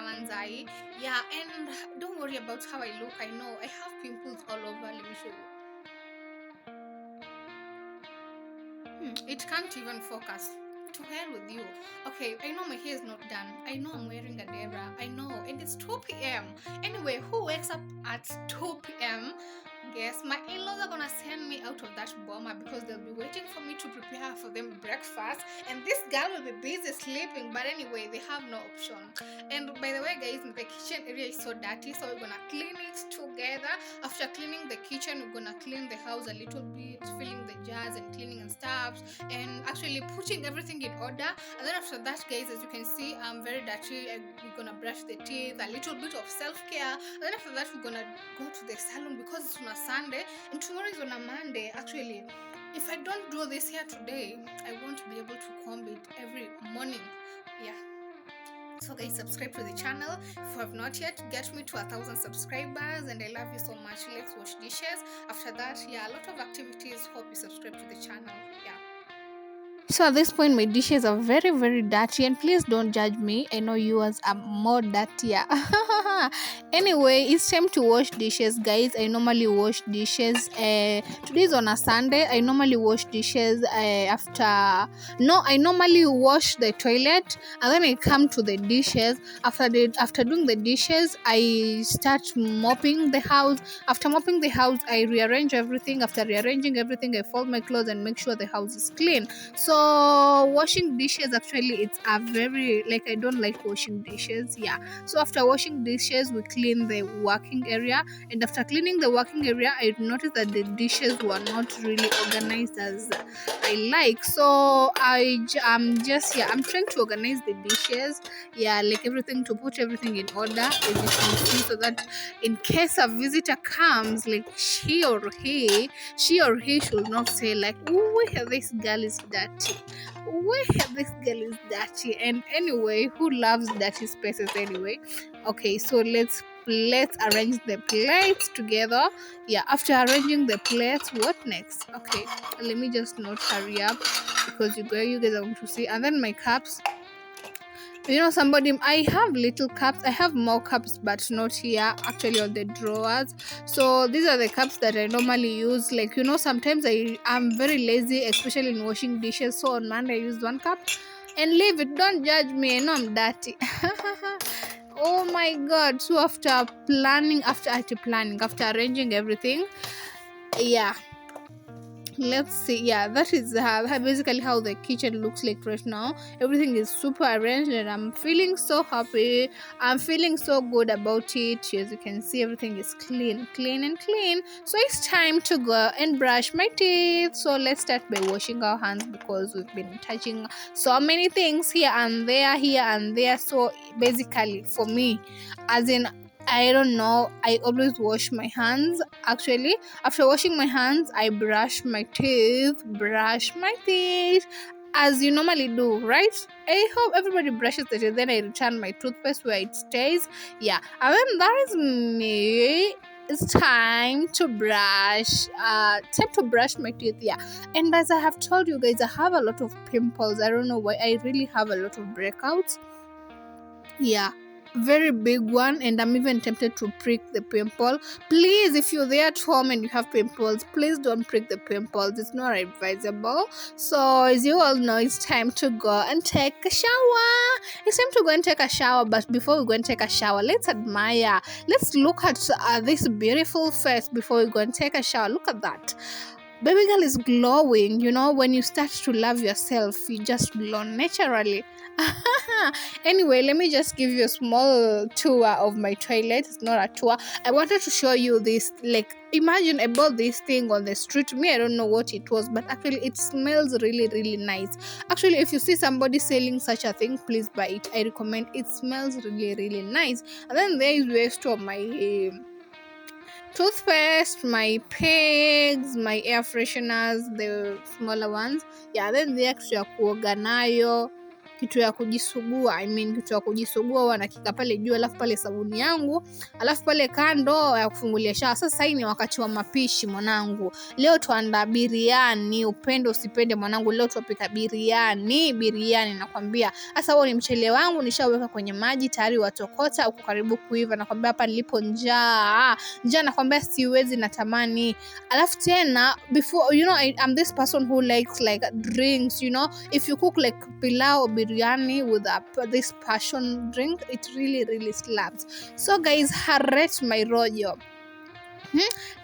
manzai. Yeah, and don't worry about how I look. I know I have pimples all over. Let me show you. It can't even focus. To hell with you. Okay, I know my hair is not done. I know I'm wearing a dera. I know, and it's 2 p.m. Anyway, who wakes up at 2 p.m.? Guess my in-laws are gonna send me out of that bomber because they'll be waiting for me to prepare for them breakfast, and this girl will be busy sleeping. But anyway, they have no option. And by the way, guys, the kitchen area is so dirty, so we're gonna clean it together. After cleaning the kitchen, we're gonna clean the house a little bit, filling the jars and cleaning and stuff, and actually putting everything in order. And then after that, guys, as you can see, I'm very dirty. We're gonna brush the teeth, a little bit of self-care. And then after that, we're gonna go to the salon because it's on a Sunday and tomorrow is on a Monday. Actually, if I don't do this here today, I won't be able to comb it every morning. Yeah, so guys, subscribe to the channel if you have not yet. Get me to 1,000 subscribers, and I love you so much. Let's wash dishes. After that, yeah, a lot of activities. Hope you subscribe to the channel. Yeah. So at this point, my dishes are very, very dirty, and please don't judge me. I know yours are more dirtier. Anyway, it's time to wash dishes, guys. I normally wash dishes. Today is on a Sunday. I normally wash dishes after. No, I normally wash the toilet, and then I come to the dishes. After doing the dishes, I start mopping the house. After mopping the house, I rearrange everything. After rearranging everything, I fold my clothes and make sure the house is clean. So washing dishes, actually, it's a very, like, I don't like washing dishes. Yeah, so after washing dishes, we clean the working area, and after cleaning the working area, I noticed that the dishes were not really organized as I like. So I'm just, yeah, I'm trying to organize the dishes, yeah, like everything, to put everything in order, as you can see, so that in case a visitor comes, like she or he should not say like, oh, this girl is dirty. This girl is dirty. And anyway, who loves dirty spaces anyway? Okay, so let's arrange the plates together. Yeah, after arranging the plates, what next? Okay, let me just not hurry up because you guys are going to see. And then my cups, somebody, I have little cups. I have more cups, but not here, actually, on the drawers. So these are the cups that I normally use. Like, sometimes I'm very lazy, especially in washing dishes. So on Monday I use one cup and leave it. Don't judge me, I know I'm dirty. Oh my god. So after arranging everything, yeah, let's see. Yeah, that is basically how the kitchen looks like right now. Everything is super arranged, and I'm feeling so happy. I'm feeling so good about it. As you can see, everything is clean. So it's time to go and brush my teeth. So let's start by washing our hands because we've been touching so many things here and there. So basically, for me, as in, I don't know, I always wash my hands. Actually, after washing my hands, I brush my teeth as you normally do, right? I hope everybody brushes their teeth. Then I return my toothpaste where it stays. Yeah, and then that is me. It's time to brush. Time to brush my teeth. Yeah, and as I have told you guys, I have a lot of pimples. I don't know why. I really have a lot of breakouts. Yeah, very big one, and I'm even tempted to prick the pimple. Please, if you're there at home and you have pimples, please don't prick the pimples. It's not advisable. So as you all know, it's time to go and take a shower. It's time to go and take a shower. But before we go and take a shower, let's admire, let's look at this beautiful face before we go and take a shower. Look at that. Baby girl is glowing. When you start to love yourself, you just glow naturally. Anyway, let me just give you a small tour of my toilet. It's not a tour. I wanted to show you this. Like, imagine I bought this thing on the street. Me, I don't know what it was, but actually it smells really, really nice. Actually, if you see somebody selling such a thing, please buy it. I recommend. It smells really, really nice. And then there is waste of my toothpaste, my pegs, my air fresheners, the smaller ones. Yeah, then the extra kuoga nayo. kitu ya kujisugua, kitu ya kujisugua huwa nakika pale juu, alafu pale sabuni yangu, alafu pale kando ya kufungulia shawa. Sasa hii ni wakati wa mapishi mwanangu. Leo tuandaa biriani, upende usipende mwanangu, leo tuwapika biriani nakwambia. Sasa huo ni mchele wangu nishaweka kwenye maji tayari watokota, uko karibu kuiva. Nakwambia hapa nilipo njaa nakwambia siwezi, natamani. Alafu tena before I'm this person who likes like drinks, if you cook like pilau or biryani with this passion drink, it really slaps. So guys, rate my rojo.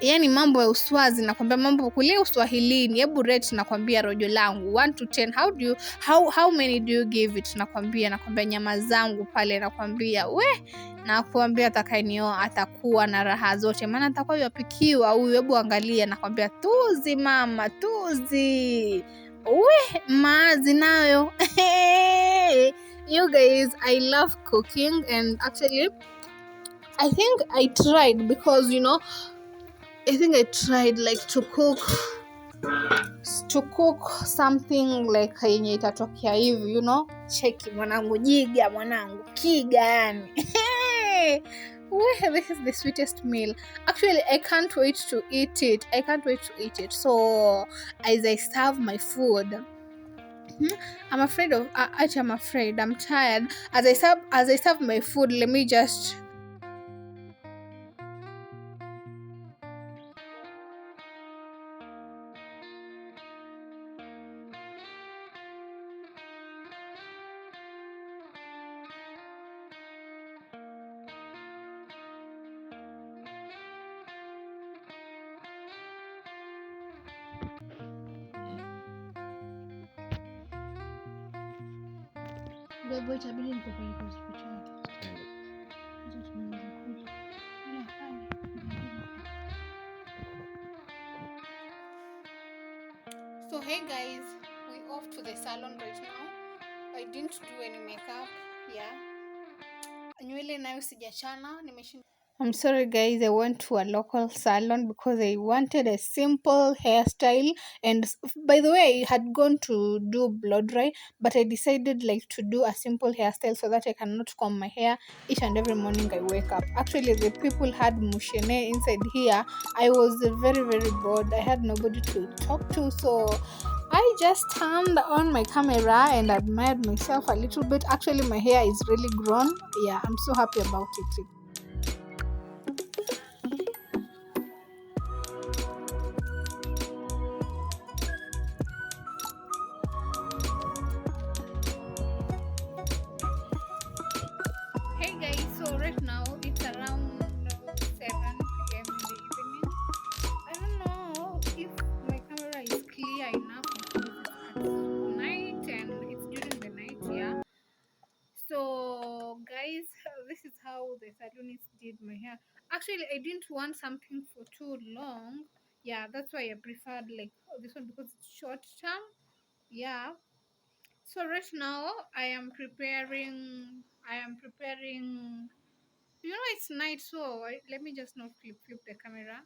Yani mambo ya uswazi nakwambia, mambo kulia uswahilini, hebu rate nakwambia rojo langu 1 to 10, how many do you give it? Nakwambia nyama zangu pale, nakwambia nakwambia atakayenioa atakuwa na raha zote, maana atakuwa yapikiwa huyu. Hebu angalia, nakwambia tuzi mama, tuzi maazi nayo. You guys, I love cooking, and actually I think I tried, because I think I tried like to cook something like yenye itatokea hivi, cheki mwanangu, jiga mwanangu, kiga yani. This is the sweetest meal. Actually, I can't wait to eat it. So as I serve my food, I'm tired. As I serve my food, let me just itabidi nikupeleke hospitali. So hey guys, we off to the salon right now. I didn't do any makeup. Nywele nayo sijachana, I'm sorry guys, I went to a local salon because I wanted a simple hairstyle, and by the way, I had gone to do blow dry, but I decided like to do a simple hairstyle so that I cannot comb my hair each and every morning I wake up. Actually, the people had mushene inside here. I was very bored. I had nobody to talk to, so I just turned on my camera and admired myself a little bit. Actually, my hair is really grown. I'm so happy about it. Hey guys, so right now it's around 7 p.m. in the evening. I don't know if my camera is clear enough because it's at night and it's during the night. So guys, this is how the salonist did my hair. Actually, I didn't want something for too long. That's why I preferred like this one because it's short term. So right now I am preparing. It's night, so let me just not flip the camera.